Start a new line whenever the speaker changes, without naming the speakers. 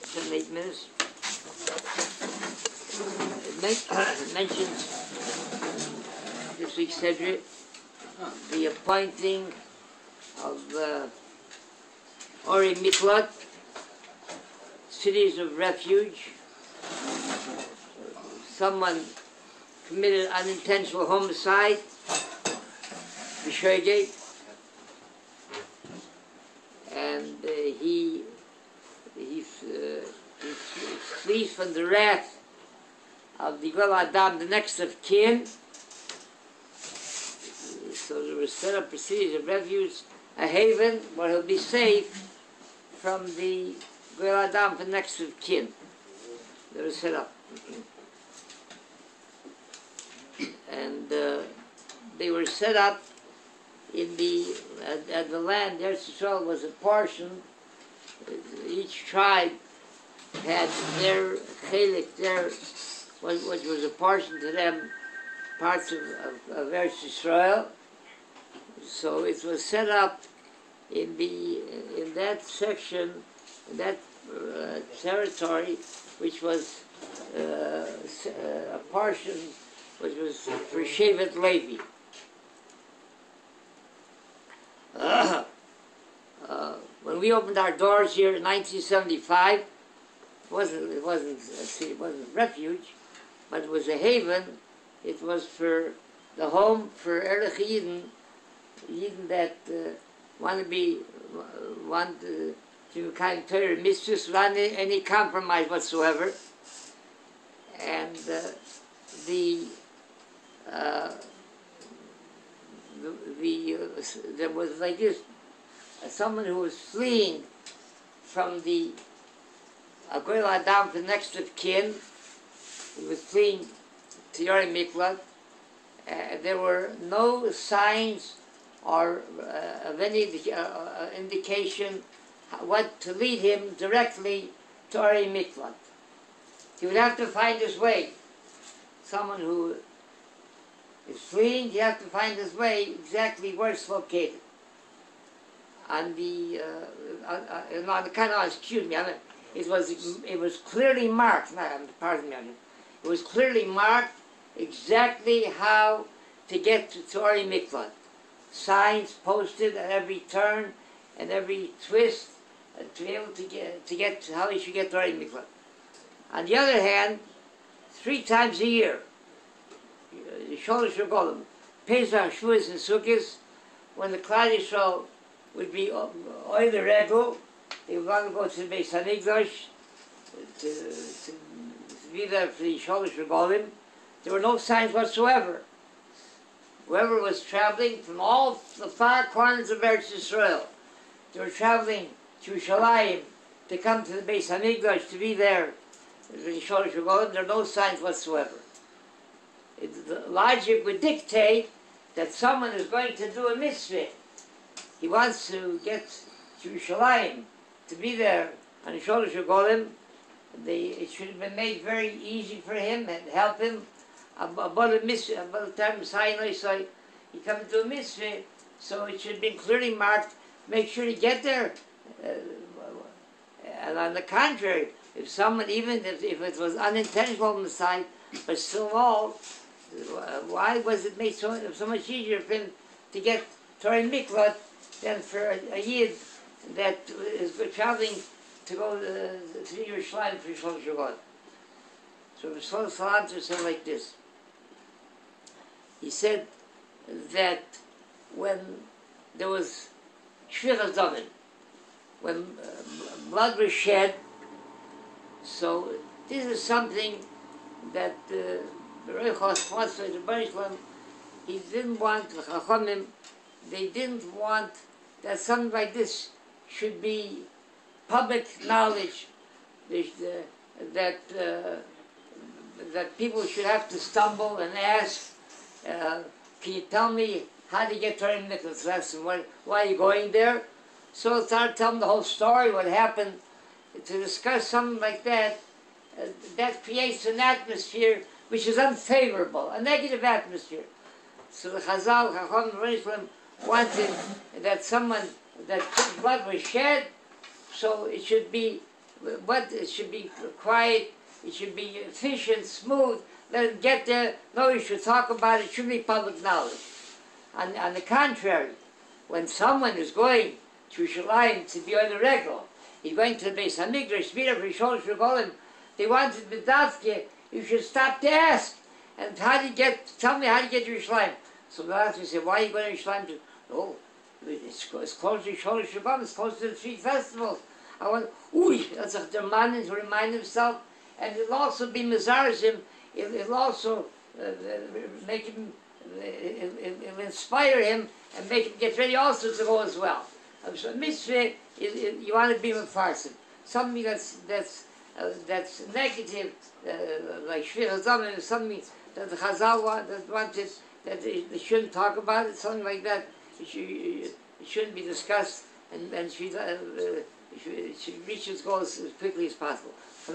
7-8 minutes. It mentions this week's Sedra, the appointing of Arei Miklat, Cities of Refuge. Someone committed unintentional homicide, B'Shoigeg, and he flees from the wrath of the Gol Adam, the next of kin. So there was set up for Cities of Refuge, a haven where he'll be safe from the Gol Adam, the next of kin. They were set up. And they were set up in the land. Eretz Yisrael was a portion. Each tribe had their chelik, which was a portion to them, parts of Eretz Yisrael. So it was set up in that section, in that territory, which was a portion which was for Shevet Levi. When we opened our doors here in 1975, it wasn't a refuge, but it was a haven. It was for the home for Erlich Yidden that want to kind of Torah mitzvahs without any compromise whatsoever. And there was like this, someone who was fleeing from the Gol Adam, the next of kin. He was fleeing to Arei Miklat. There were no signs or of any indication what to lead him directly to Arei Miklat. He would have to find his way. Someone who is fleeing, you have to find his way exactly where it's located. On the excuse me, it was clearly marked. Pardon me. It was clearly marked exactly how to get to Arei Miklat. Signs posted at every turn and every twist to be able to get to how he should get to Arei Miklat. On the other hand, 3 times a year, Sholosh Regolim, Pesach, Shavuos, and Sukkot, when the Klal Yisrael would be oil the regel, they would want to go to the Beis Hamikdash to be there for the Sholosh Regolim. There were no signs whatsoever. Whoever was traveling from all the far corners of Eretz Yisrael, they were traveling to Yerushalayim to come to the Beis Hamikdash to be there for the Sholosh Regolim. There are no signs whatsoever. The logic would dictate that someone is going to do a mitzvah. He wants to get to Yerushalayim to be there on the Sholosh Regolim. It should have been made very easy for him and help him about a mitzvah. About the time so he comes to do a mitzvah, so it should have been clearly marked. Make sure to get there. And on the contrary, if someone, even if it was unintentional on the side, but still all, why was it made so much easier for him to get to Arei Miklat than for a Yid that is traveling to go to Yerushalayim for Shlosh Shabbat? So the HaRav Yisrael Salanter said like this. He said that when there was Shvichas Damim, when blood was shed, so this is something that the he didn't want, the Chachamim, they didn't want that something like this should be public knowledge, that people should have to stumble and ask, can you tell me how to get to Arei Miklat? Why are you going there? So start telling the whole story, what happened. To discuss something like that, that creates an atmosphere which is unfavorable, a negative atmosphere. So the Chazal, Chacham, wanted that blood was shed, so it should be what it should be quiet, it should be efficient, smooth. Let it get there. Nobody should talk about it. It should be public knowledge. On the contrary, when someone is going to Yerushalayim to be on the regular, he's going to the Beis Hamikdash, they wanted B'davke, you should stop to ask. And tell me how to get to Yerushalayim. So the last said, why are you going to Yerushalayim? Oh, it's close to Shol Shabbat, it's close to the 3 festivals. I went, that's a demand to remind himself. And it'll also be Mizarzim, it'll also make him, it'll inspire him and make him get ready also to go as well. So mitzvah, you want to be mefarsim. Something that's negative, like shvir hazam, something that the Chazal wanted, that they shouldn't talk about it, something like that. It shouldn't be discussed, and it should reach its goal as quickly as possible. The